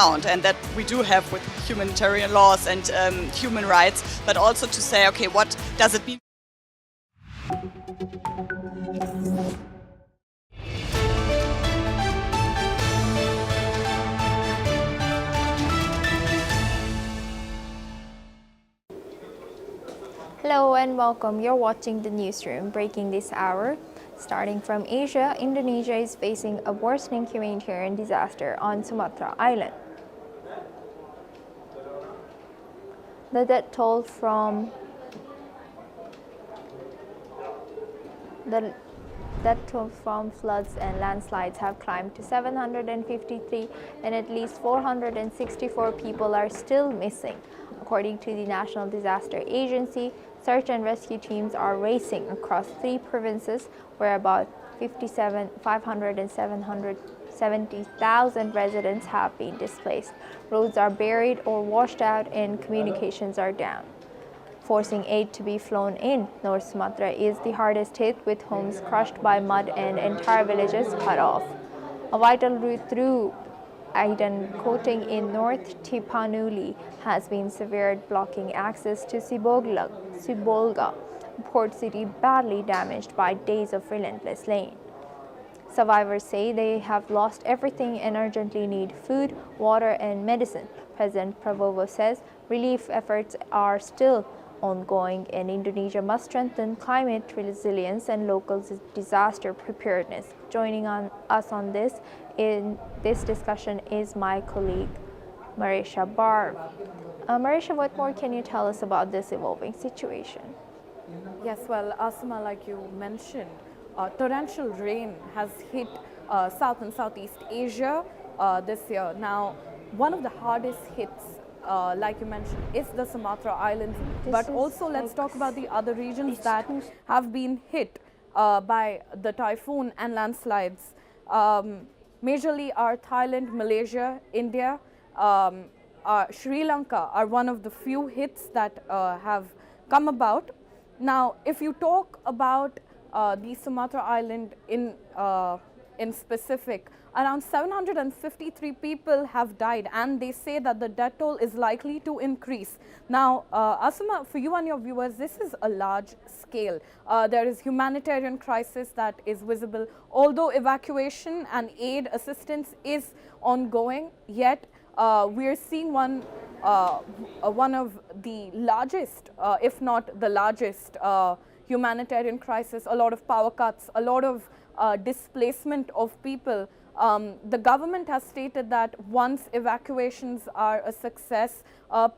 ground, and that we do have with humanitarian laws and human rights, but also to say, okay, what does it mean? Hello and welcome. You're watching the newsroom. Breaking this hour. Starting from Asia, Indonesia is facing a worsening humanitarian disaster on Sumatra Island. The death toll from floods and landslides have climbed to 753, and at least 464 people are still missing. According to the National Disaster Agency, search and rescue teams are racing across 3 provinces where about 500 and 770,000 residents have been displaced. Roads are buried or washed out and communications are down, forcing aid to be flown in. North Sumatra is the hardest hit, with homes crushed by mud and entire villages cut off. A vital route through Aiden coating in North Tipanuli has been severed, blocking access to Sibolga, a port city badly damaged by days of relentless rain. Survivors say they have lost everything and urgently need food, water, and medicine. President Prabowo says relief efforts are still ongoing, and Indonesia must strengthen climate resilience and local disaster preparedness. Joining us on this in this discussion is my colleague Marisha Barb. Marisha, what more can you tell us about this evolving situation? Yes, well, Asma, like you mentioned, torrential rain has hit South and Southeast Asia this year. Now, one of the hardest hits, like you mentioned, is the Sumatra Islands, but also let's talk about the other regions that have been hit by the typhoon and landslides. Majorly are Thailand, Malaysia, India, Sri Lanka are one of the few hits that have come about. Now, if you talk about the Sumatra Island in specific, around 753 people have died, and they say that the death toll is likely to increase. Now, Asma, for you and your viewers, this is a large scale. There is humanitarian crisis that is visible. Although evacuation and aid assistance is ongoing, yet we are seeing one of the largest, if not the largest, humanitarian crisis, a lot of power cuts, a lot of displacement of people. The government has stated that once evacuations are a success,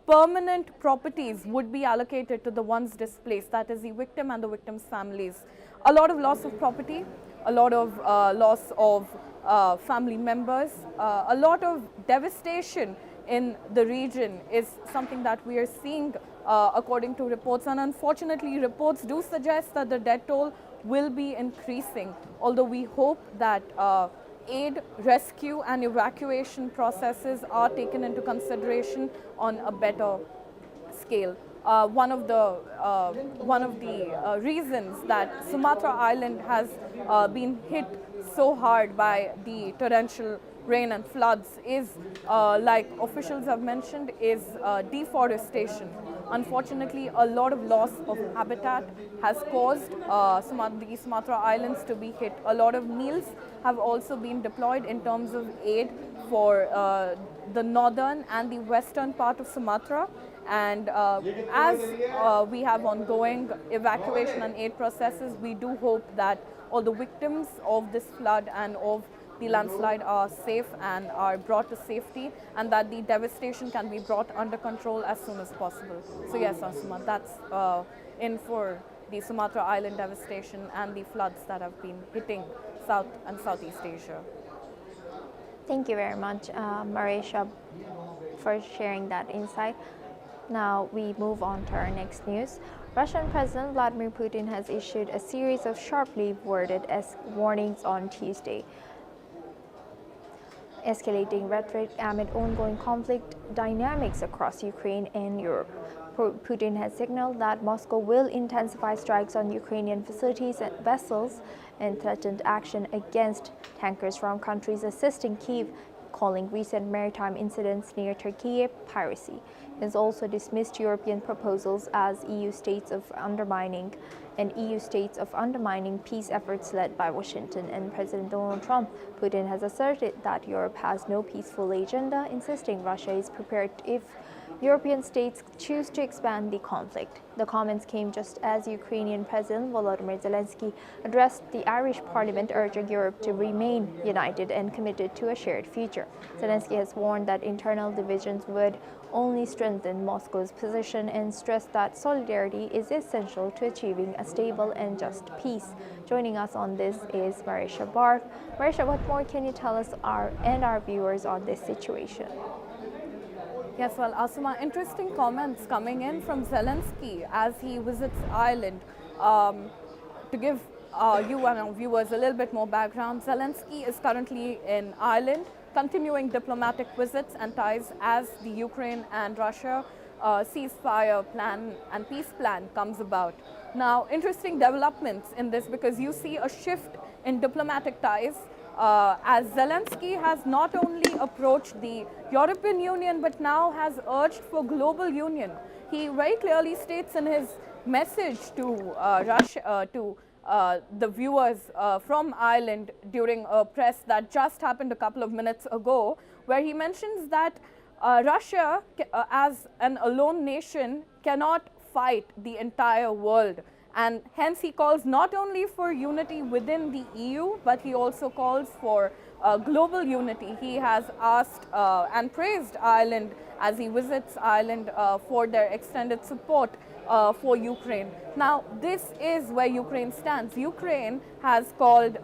permanent properties would be allocated to the ones displaced, that is the victim and the victim's families. A lot of loss of property, a lot of loss of family members, a lot of devastation in the region is something that we are seeing according to reports, and unfortunately reports do suggest that the death toll will be increasing, although we hope that aid, rescue and evacuation processes are taken into consideration on a better scale. One of the reasons that Sumatra Island has been hit so hard by the torrential rain and floods is, like officials have mentioned, is deforestation. Unfortunately, a lot of loss of habitat has caused the Sumatra Islands to be hit. A lot of meals have also been deployed in terms of aid for the northern and the western part of Sumatra. And as we have ongoing evacuation and aid processes, we do hope that all the victims of this flood and of the landslide are safe and are brought to safety, and that the devastation can be brought under control as soon as possible. So yes, Asma, that's in for the Sumatra Island devastation and the floods that have been hitting South and Southeast Asia. Thank you very much, Marisha, for sharing that insight. Now we move on to our next news. Russian President Vladimir Putin has issued a series of sharply worded warnings on Tuesday, escalating rhetoric amid ongoing conflict dynamics across Ukraine and Europe. Putin has signaled that Moscow will intensify strikes on Ukrainian facilities and vessels and threatened action against tankers from countries assisting Kyiv, calling recent maritime incidents near Turkey piracy. He has also dismissed European proposals as EU states of undermining peace efforts led by Washington and President Donald Trump. Putin has asserted that Europe has no peaceful agenda, insisting Russia is prepared if European states choose to expand the conflict. The comments came just as Ukrainian President Volodymyr Zelenskyy addressed the Irish Parliament, urging Europe to remain united and committed to a shared future. Zelenskyy has warned that internal divisions would only strengthen Moscow's position and stressed that solidarity is essential to achieving a stable and just peace. Joining us on this is Marisha Bark. Marisha, what more can you tell us and our viewers on this situation? Yes, well, Asuma, interesting comments coming in from Zelenskyy as he visits Ireland. To give you and our viewers a little bit more background, Zelenskyy is currently in Ireland, continuing diplomatic visits and ties as the Ukraine and Russia ceasefire plan and peace plan comes about. Now, interesting developments in this because you see a shift in diplomatic ties as Zelenskyy has not only approached the European Union but now has urged for global union. He very clearly states in his message to Russia, to the viewers from Ireland during a press that just happened a couple of minutes ago, where he mentions that Russia as an alone nation cannot fight the entire world. And hence he calls not only for unity within the EU, but he also calls for global unity. He has asked and praised Ireland as he visits Ireland for their extended support for Ukraine. Now, this is where Ukraine stands. Ukraine has called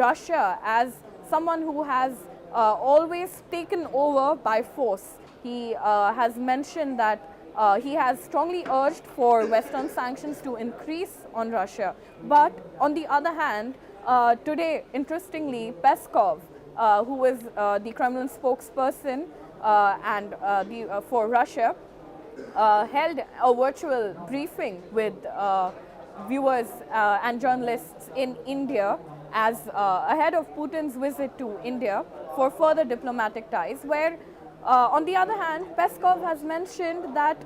Russia as someone who has always taken over by force. He has mentioned that he has strongly urged for Western sanctions to increase on Russia. But on the other hand, today, interestingly, Peskov, who is the Kremlin spokesperson for Russia, held a virtual briefing with viewers and journalists in India as ahead of Putin's visit to India for further diplomatic ties, where on the other hand, Peskov has mentioned that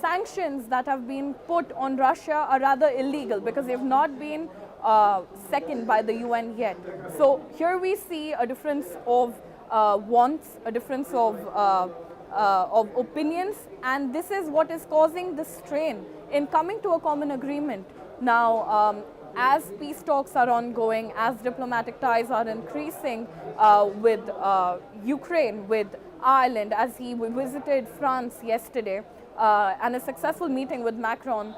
sanctions that have been put on Russia are rather illegal because they have not been seconded by the UN yet. So here we see a difference of wants, a difference of opinions, and this is what is causing the strain in coming to a common agreement. Now, as peace talks are ongoing, as diplomatic ties are increasing with Ukraine, with Ireland, as he visited France yesterday, and a successful meeting with Macron,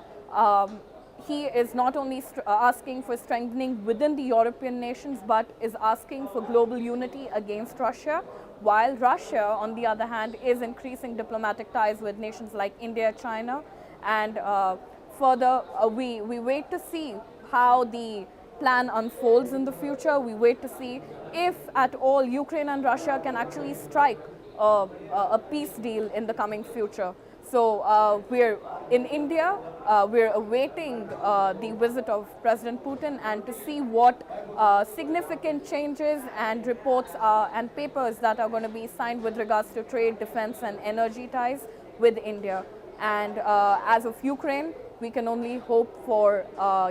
he is not only asking for strengthening within the European nations, but is asking for global unity against Russia, while Russia, on the other hand, is increasing diplomatic ties with nations like India, China, and further, we wait to see how the plan unfolds in the future. We wait to see if at all Ukraine and Russia can actually strike a peace deal in the coming future. So we're in India, we're awaiting the visit of President Putin and to see what significant changes and reports and papers that are going to be signed with regards to trade, defense and energy ties with India. And as of Ukraine, we can only hope for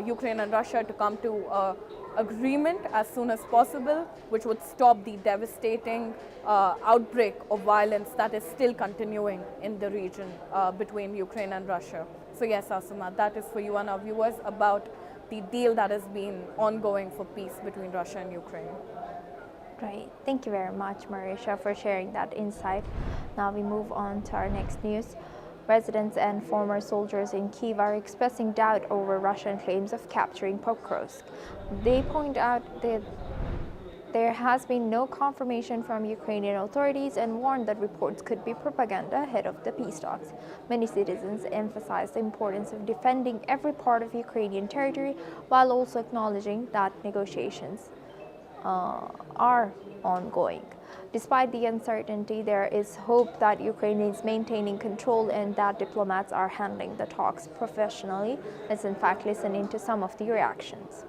Ukraine and Russia to come to agreement as soon as possible, which would stop the devastating outbreak of violence that is still continuing in the region between Ukraine and Russia. So yes, Asuma, that is for you and our viewers about the deal that has been ongoing for peace between Russia and Ukraine. Great. Thank you very much, Marisha, for sharing that insight. Now we move on to our next news. Residents and former soldiers in Kyiv are expressing doubt over Russian claims of capturing Pokrovsk. They point out that there has been no confirmation from Ukrainian authorities and warned that reports could be propaganda ahead of the peace talks. Many citizens emphasize the importance of defending every part of Ukrainian territory while also acknowledging that negotiations are ongoing. Despite the uncertainty, there is hope that Ukraine is maintaining control and that diplomats are handling the talks professionally. Let's in fact listen into some of the reactions.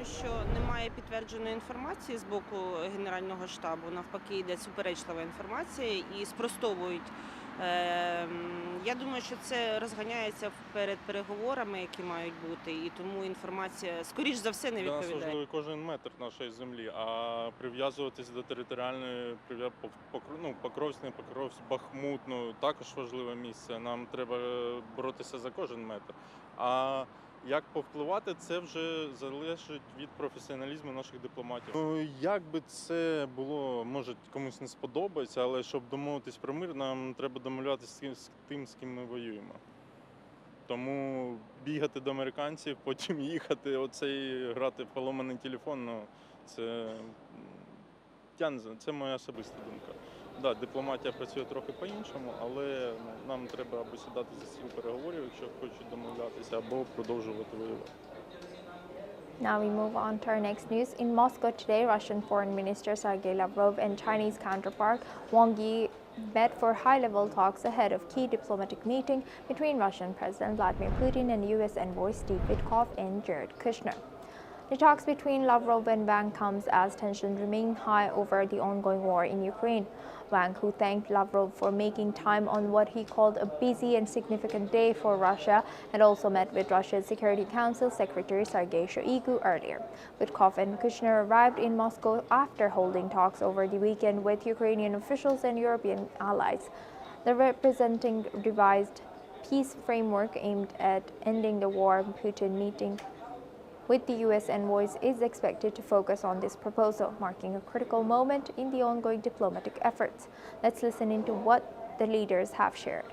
тому що немає підтвердженої інформації з боку Генерального штабу, навпаки, йде суперечлива інформація і спростовують. Я думаю, що це розганяється перед переговорами, які мають бути, і тому інформація, скоріш за все, не Для нас відповідає. важливий кожен метр нашої землі, а прив'язуватись до територіальної, Покровськ, не Покровськ, Бахмут, також важливе місце. Нам треба боротися за кожен метр. А як повпливати, це вже залежить від професіоналізму наших дипломатів. Як би це було, може комусь не сподобається, але щоб домовитись про мир, нам треба домовлятися з тим, з ким ми воюємо. Тому бігати до американців, потім їхати, грати в поломаний телефон, це моя особиста думка. Да, дипломатія працює трохи по-іншому, але нам треба або сідати за стіл переговорів, якщо хочуть домовлятися, або продовжувати воювати. Now we move on to our next news. In Moscow today, Russian Foreign Minister Sergei Lavrov and Chinese counterpart Wang Yi met for high-level talks ahead of key diplomatic meeting between Russian President Vladimir Putin and U.S. envoy Steve Witkoff and Jared Kushner. The talks between Lavrov and Wang comes as tensions remain high over the ongoing war in Ukraine. Wang, who thanked Lavrov for making time on what he called a busy and significant day for Russia, had also met with Russia's Security Council Secretary Sergei Shoigu earlier. Witkoff and Kushner arrived in Moscow after holding talks over the weekend with Ukrainian officials and European allies. The representing revised peace framework aimed at ending the war. Putin meeting with the U.S. envoys is expected to focus on this proposal, marking a critical moment in the ongoing diplomatic efforts. Let's listen into what the leaders have shared.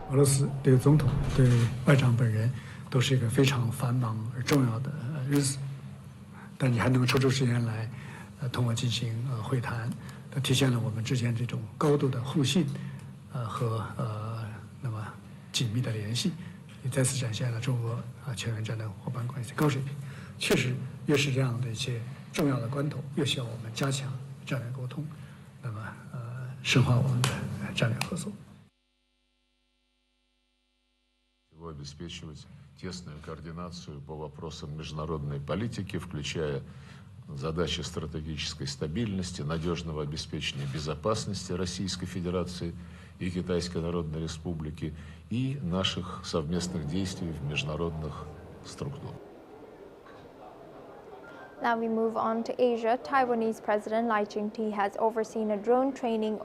俄罗斯对总统、对外长本人都是一个非常繁忙而重要的日子，但你还能够抽出时间来，同我进行会谈，体现了我们之间这种高度的互信，和那么紧密的联系。也再次展现了中俄全面战略伙伴关系高水平。确实，越是这样的一些重要的关头，越需要我们加强战略沟通，那么深化我们的战略合作。Обеспечивать тесную координацию по вопросам международной политики, включая задачи стратегической стабильности, надежного обеспечения безопасности Российской Федерации и Китайской Народной Республики и наших совместных действий в международных структурах. Now we move on to Asia. Taiwanese President Lai Ching-te has overseen a drone training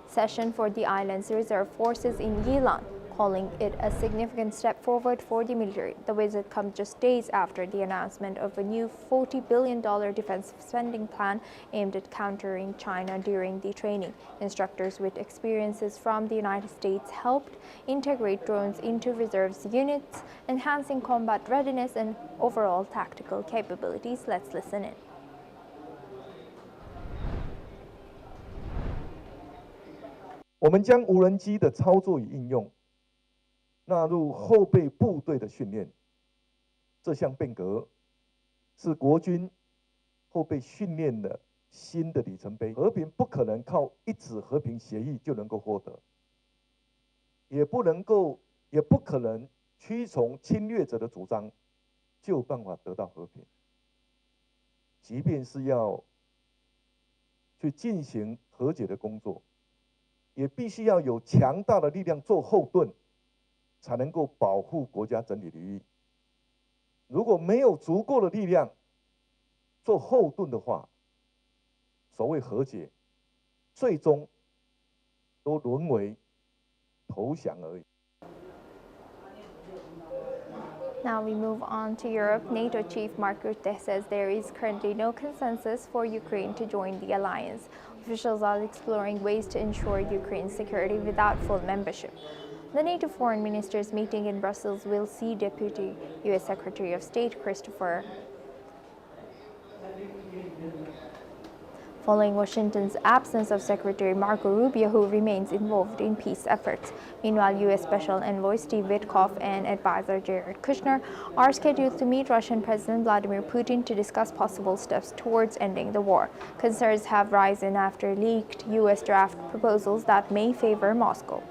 session for the island's reserve forces in Yilan, calling it a significant step forward for the military. The visit comes just days after the announcement of a new $40 billion defense spending plan aimed at countering China during the training. Instructors with experiences from the United States helped integrate drones into reserves units, enhancing combat readiness and overall tactical capabilities. Let's listen in. 我们将无人机的操作与应用纳入后备部队的训练，这项变革是国军后备训练的新的里程碑。和平不可能靠一纸和平协议就能够获得，也不可能屈从侵略者的主张就有办法得到和平。即便是要去进行和解的工作，也必须要有强大的力量做后盾，才能够保护国家整体利益。如果没有足够的力量做后盾的话，所谓和解，最终都沦为投降而已。 Now we move on to Europe. NATO chief Mark Rutte says there is currently no consensus for Ukraine to join the alliance. Officials are exploring ways to ensure Ukraine's security without full membership. The NATO foreign ministers meeting in Brussels will see Deputy U.S. Secretary of State Christopher following Washington's absence of Secretary Marco Rubio, who remains involved in peace efforts. Meanwhile, U.S. Special Envoy Steve Witkoff and advisor Jared Kushner are scheduled to meet Russian President Vladimir Putin to discuss possible steps towards ending the war. Concerns have risen after leaked U.S. draft proposals that may favor Moscow.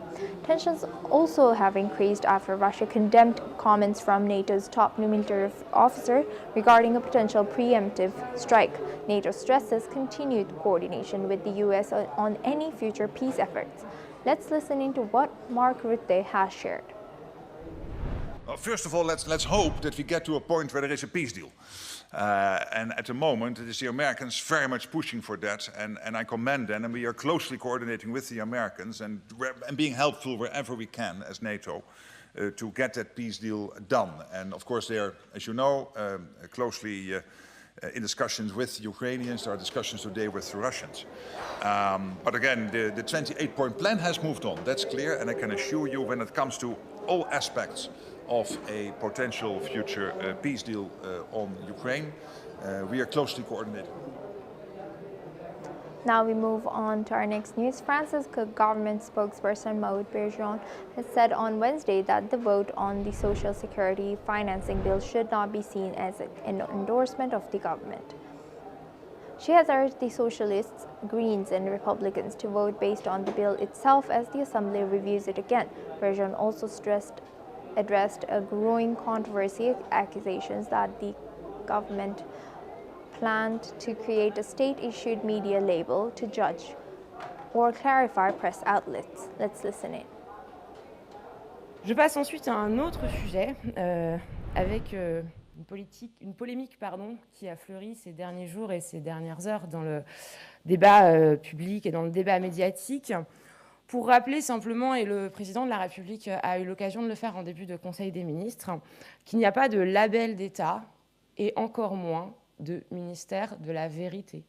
Tensions also have increased after Russia condemned comments from NATO's top military officer regarding a potential preemptive strike. NATO stresses continued coordination with the US on any future peace efforts. Let's listen into what Mark Rutte has shared. Well, first of all, let's hope that we get to a point where there is a peace deal. And at the moment, it is the Americans very much pushing for that, and I commend them, and we are closely coordinating with the Americans and being helpful wherever we can as NATO to get that peace deal done. And of course, they are, as you know, closely in discussions with Ukrainians. There are discussions today with the Russians. But again, the 28-point plan has moved on, that's clear, and I can assure you when it comes to all aspects of a potential future peace deal on Ukraine, we are closely coordinated. Now we move on to our next news. France's government spokesperson Maud Bergeron has said on Wednesday that the vote on the Social Security financing bill should not be seen as an endorsement of the government. She has urged the Socialists, Greens and Republicans to vote based on the bill itself as the Assembly reviews it again. Bergeron also addressed a growing controversy, accusations that the government planned to create a state-issued media label to judge or clarify press outlets. Let's listen in. Je passe ensuite à un autre sujet avec une polémique qui a fleuri ces derniers jours et ces dernières heures dans le débat public et dans le débat médiatique. Pour rappeler simplement, et le président de la République a eu l'occasion de le faire en début de Conseil des ministres, qu'il n'y a pas de label d'État et encore moins de ministère de la vérité.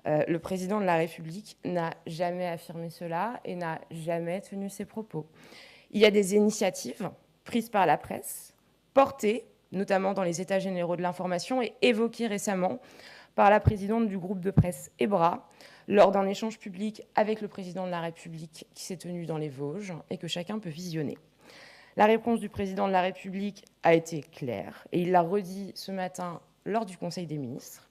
Le président de la République n'a jamais affirmé cela et n'a jamais tenu ses propos. Il y a des initiatives prises par la presse, portées notamment dans les États généraux de l'information et évoquées récemment par la présidente du groupe de presse EBRA, lors d'un échange public avec le président de la République qui s'est tenu dans les Vosges et que chacun peut visionner. La réponse du président de la République a été claire et il l'a redit ce matin lors du Conseil des ministres.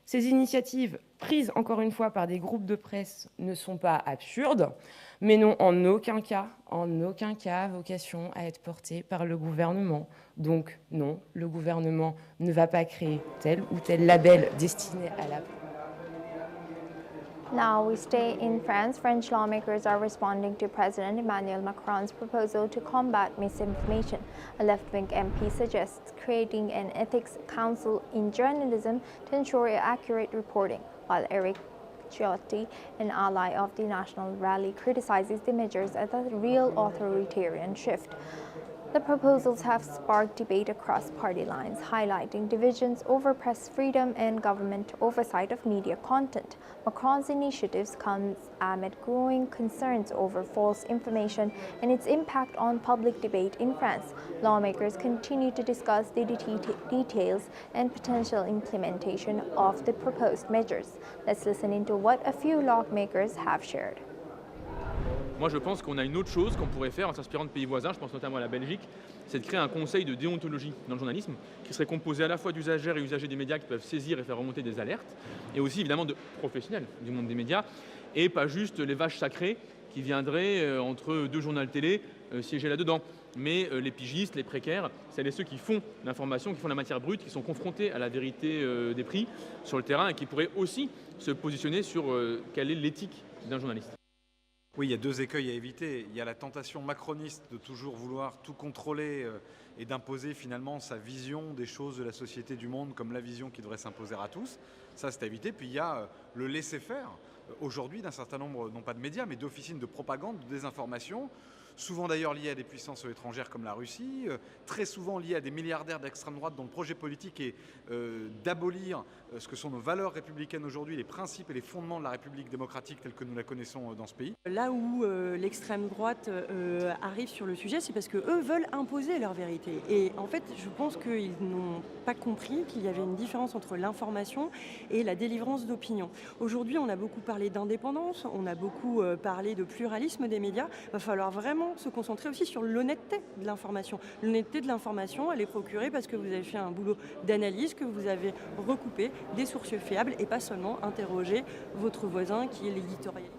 Ces initiatives, prises encore une fois par des groupes de presse, ne sont pas absurdes, mais n'ont en aucun cas vocation à être portées par le gouvernement. Donc non, le gouvernement ne va pas créer tel ou tel label destiné à la... Now we stay in France. French lawmakers are responding to President Emmanuel Macron's proposal to combat misinformation. A left-wing MP suggests creating an ethics council in journalism to ensure accurate reporting, while Eric Ciotti, an ally of the National Rally, criticizes the measures as a real authoritarian shift. The proposals have sparked debate across party lines, highlighting divisions over press freedom and government oversight of media content. Macron's initiatives come amid growing concerns over false information and its impact on public debate in France. Lawmakers continue to discuss the details and potential implementation of the proposed measures. Let's listen into what a few lawmakers have shared. Moi, je pense qu'on a une autre chose qu'on pourrait faire en s'inspirant de pays voisins, je pense notamment à la Belgique, c'est de créer un conseil de déontologie dans le journalisme qui serait composé à la fois d'usagères et usagers des médias qui peuvent saisir et faire remonter des alertes, et aussi évidemment de professionnels du monde des médias, et pas juste les vaches sacrées qui viendraient entre deux journaux télé siéger là-dedans, mais les pigistes, les précaires, c'est ceux qui font l'information, qui font la matière brute, qui sont confrontés à la vérité des prix sur le terrain et qui pourraient aussi se positionner sur quelle est l'éthique d'un journaliste. Oui, il y a deux écueils à éviter. Il y a la tentation macroniste de toujours vouloir tout contrôler et d'imposer finalement sa vision des choses de la société, du monde, comme la vision qui devrait s'imposer à tous. Ça, c'est à éviter. Puis il y a le laisser-faire, aujourd'hui, d'un certain nombre, non pas de médias, mais d'officines de propagande, de désinformation, souvent d'ailleurs liées à des puissances étrangères comme la Russie, très souvent liées à des milliardaires d'extrême droite dont le projet politique est d'abolir ce que sont nos valeurs républicaines aujourd'hui, les principes et les fondements de la République démocratique telle que nous la connaissons dans ce pays. Là où l'extrême droite arrive sur le sujet, c'est parce qu'eux veulent imposer leur vérité. Et en fait, je pense qu'ils n'ont pas compris qu'il y avait une différence entre l'information et la délivrance d'opinion. Aujourd'hui, on a beaucoup parlé d'indépendance, on a beaucoup parlé de pluralisme des médias. Il va falloir vraiment se concentrer aussi sur l'honnêteté de l'information. L'honnêteté de l'information, elle est procurée parce que vous avez fait un boulot d'analyse, que vous avez recoupé des sources fiables et pas seulement interroger votre voisin qui est l'éditorialiste.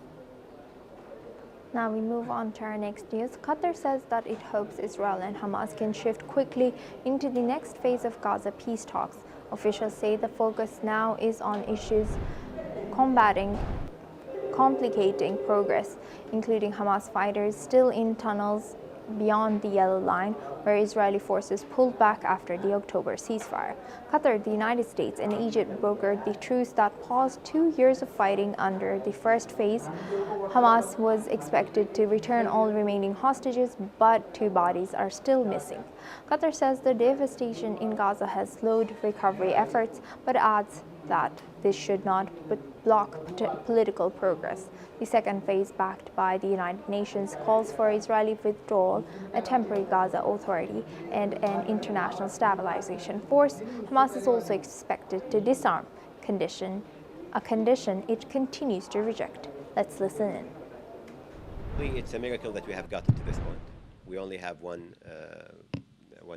Now we move on to our next news. Qatar says that it hopes Israel and Hamas can shift quickly into the next phase of Gaza peace talks. Officials say the focus now is on issues complicating progress, including Hamas fighters still in tunnels beyond the yellow line, where Israeli forces pulled back after the October ceasefire. Qatar, the United States, and Egypt brokered the truce that paused 2 years of fighting under the first phase. Hamas was expected to return all remaining hostages, but 2 bodies are still missing. Qatar says the devastation in Gaza has slowed recovery efforts, but adds that this should not block political progress. The second phase, backed by the United Nations, calls for Israeli withdrawal, a temporary Gaza authority, and an international stabilization force. Hamas is also expected to disarm, a condition it continues to reject. Let's listen in. It's a miracle that we have gotten to this point. We only have one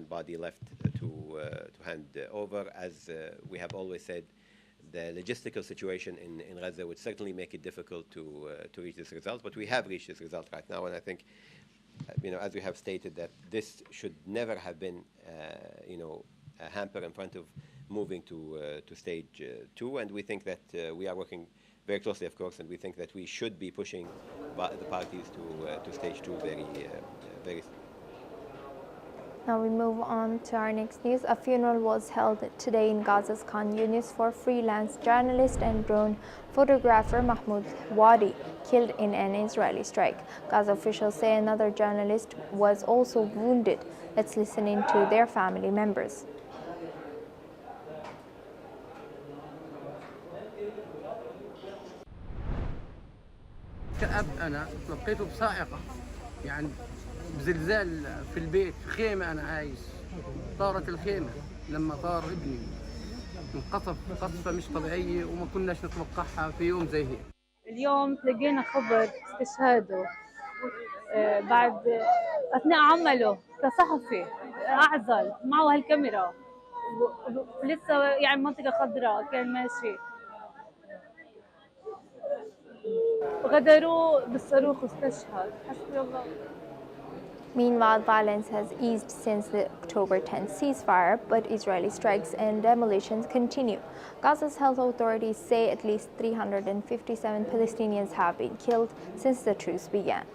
body left to hand over. As we have always said, the logistical situation in Gaza would certainly make it difficult to reach this result, but we have reached this result right now, and I think, as we have stated, that this should never have been, a hamper in front of moving to stage 2, and we think that we are working very closely, of course, and we think that we should be pushing the parties to stage 2 very. Now we move on to our next news. A funeral was held today in Gaza's Khan Yunis for freelance journalist and drone photographer Mahmoud Wadi, killed in an Israeli strike. Gaza officials say another journalist was also wounded. Let's listen in to their family members. كأب أنا لقيته بصاعقة يعني بزلزال في البيت في خيمة أنا عايش طارت الخيمة لما طار ابني انقصف قصفة مش طبيعية وما كناش نتوقعها في يوم زي هيك. اليوم تلقينا خبر استشهاده بعد أثناء عمله كصحفي أعزل معه هالكاميرا ولسه يعني منطقة خضراء كان ماشي غدروه بالصاروخ واستشهد حسبي الله. Meanwhile, violence has eased since the October 10th ceasefire, but Israeli strikes and demolitions continue. Gaza's health authorities say at least 357 Palestinians have been killed since the truce began.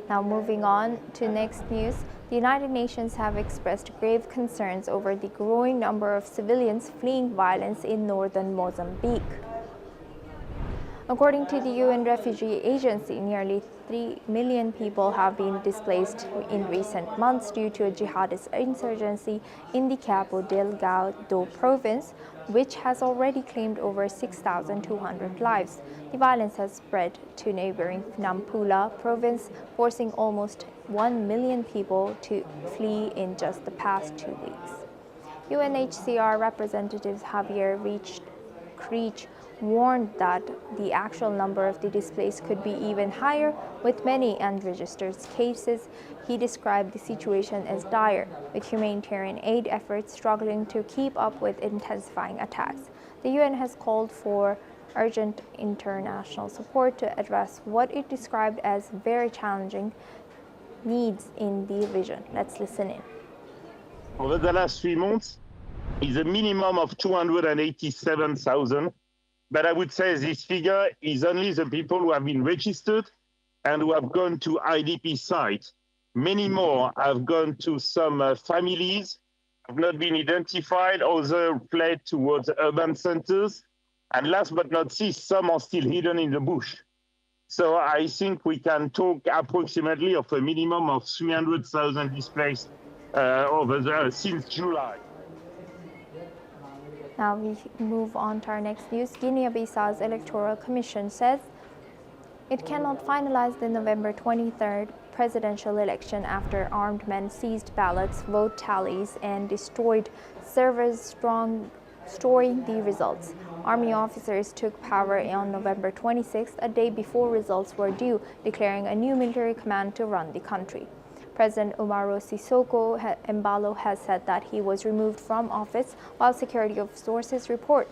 Now moving on to next news, the United Nations have expressed grave concerns over the growing number of civilians fleeing violence in northern Mozambique. According to the UN Refugee Agency, nearly 3 million people have been displaced in recent months due to a jihadist insurgency in the Cabo Delgado province, which has already claimed over 6,200 lives. The violence has spread to neighboring Nampula province, forcing almost 1 million people to flee in just the past 2 weeks. UNHCR representative Javier Creech warned that the actual number of the displaced could be even higher, with many unregistered cases. He described the situation as dire, with humanitarian aid efforts struggling to keep up with intensifying attacks. The UN has called for urgent international support to address what it described as very challenging needs in the region. Let's listen in. Over the last 3 months is a minimum of 287,000. But I would say this figure is only the people who have been registered and who have gone to IDP sites. Many more have gone to some families, have not been identified, others fled towards urban centers. And last but not least, some are still hidden in the bush. So I think we can talk approximately of a minimum of 300,000 displaced since July. Now we move on to our next news. Guinea-Bissau's Electoral Commission says it cannot finalize the November 23rd presidential election after armed men seized ballots, vote tallies, and destroyed servers storing the results. Army officers took power on November 26th, a day before results were due, declaring a new military command to run the country. President Umaro Sissoko Embalo has said that he was removed from office, while security sources report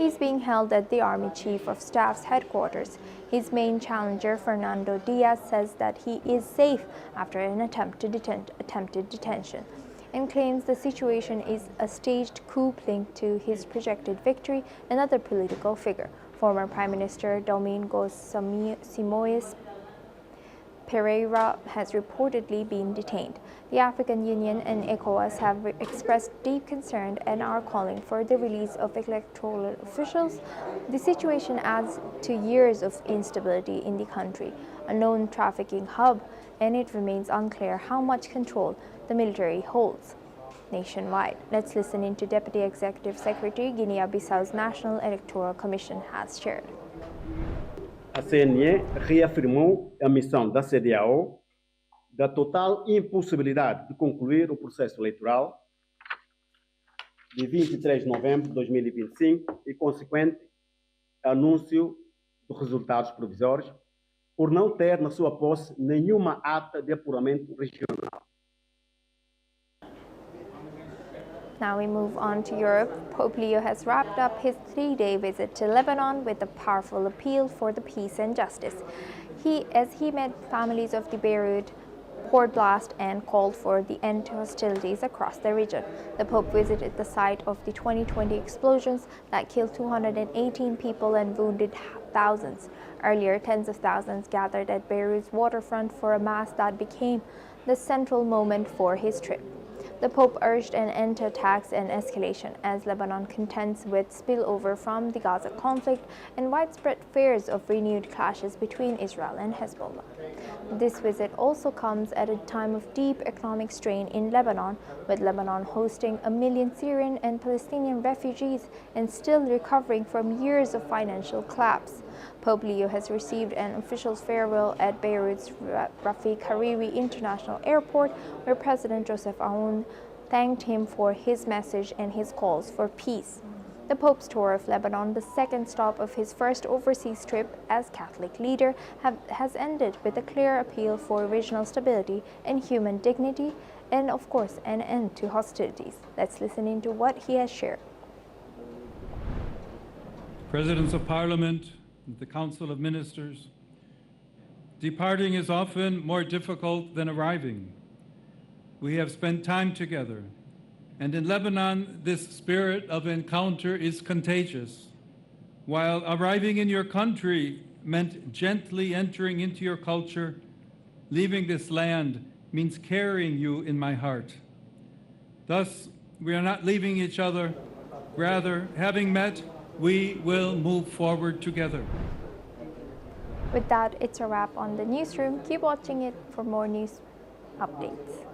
He's being held at the Army Chief of Staff's headquarters. His main challenger, Fernando Diaz, says that he is safe after an attempted detention, and claims the situation is a staged coup linked to his projected victory. Another political figure, former Prime Minister Domingos Simoes Pereira, has reportedly been detained. The African Union and ECOWAS have expressed deep concern and are calling for the release of electoral officials. The situation adds to years of instability in the country, a known trafficking hub, and it remains unclear how much control the military holds nationwide. Let's listen into Deputy Executive Secretary Guinea-Bissau's National Electoral Commission has shared. A CNE reafirmou a missão da CEDEAO da total impossibilidade de concluir o processo eleitoral de 23 de novembro de 2025 e consequente anúncio dos resultados provisórios, por não ter na sua posse nenhuma ata de apuramento regional. Now we move on to Europe. Pope Leo has wrapped up his 3-day visit to Lebanon with a powerful appeal for the peace and justice. As he met families of the Beirut port blast and called for the end to hostilities across the region. The Pope visited the site of the 2020 explosions that killed 218 people and wounded thousands. Earlier, tens of thousands gathered at Beirut's waterfront for a mass that became the central moment for his trip. The Pope urged an end to attacks and escalation as Lebanon contends with spillover from the Gaza conflict and widespread fears of renewed clashes between Israel and Hezbollah. This visit also comes at a time of deep economic strain in Lebanon, with Lebanon hosting 1 million Syrian and Palestinian refugees and still recovering from years of financial collapse. Pope Leo has received an official farewell at Beirut's Rafik Hariri International Airport, where President Joseph Aoun thanked him for his message and his calls for peace. The Pope's tour of Lebanon, the second stop of his first overseas trip as Catholic leader, has ended with a clear appeal for regional stability and human dignity, and of course an end to hostilities. Let's listen into what he has shared. Presidents of Parliament, the Council of Ministers, departing is often more difficult than arriving. We have spent time together, and in Lebanon, this spirit of encounter is contagious. While arriving in your country meant gently entering into your culture, leaving this land means carrying you in my heart. Thus, we are not leaving each other. Rather, having met, we will move forward together. With that, it's a wrap on the newsroom. Keep watching it for more news updates.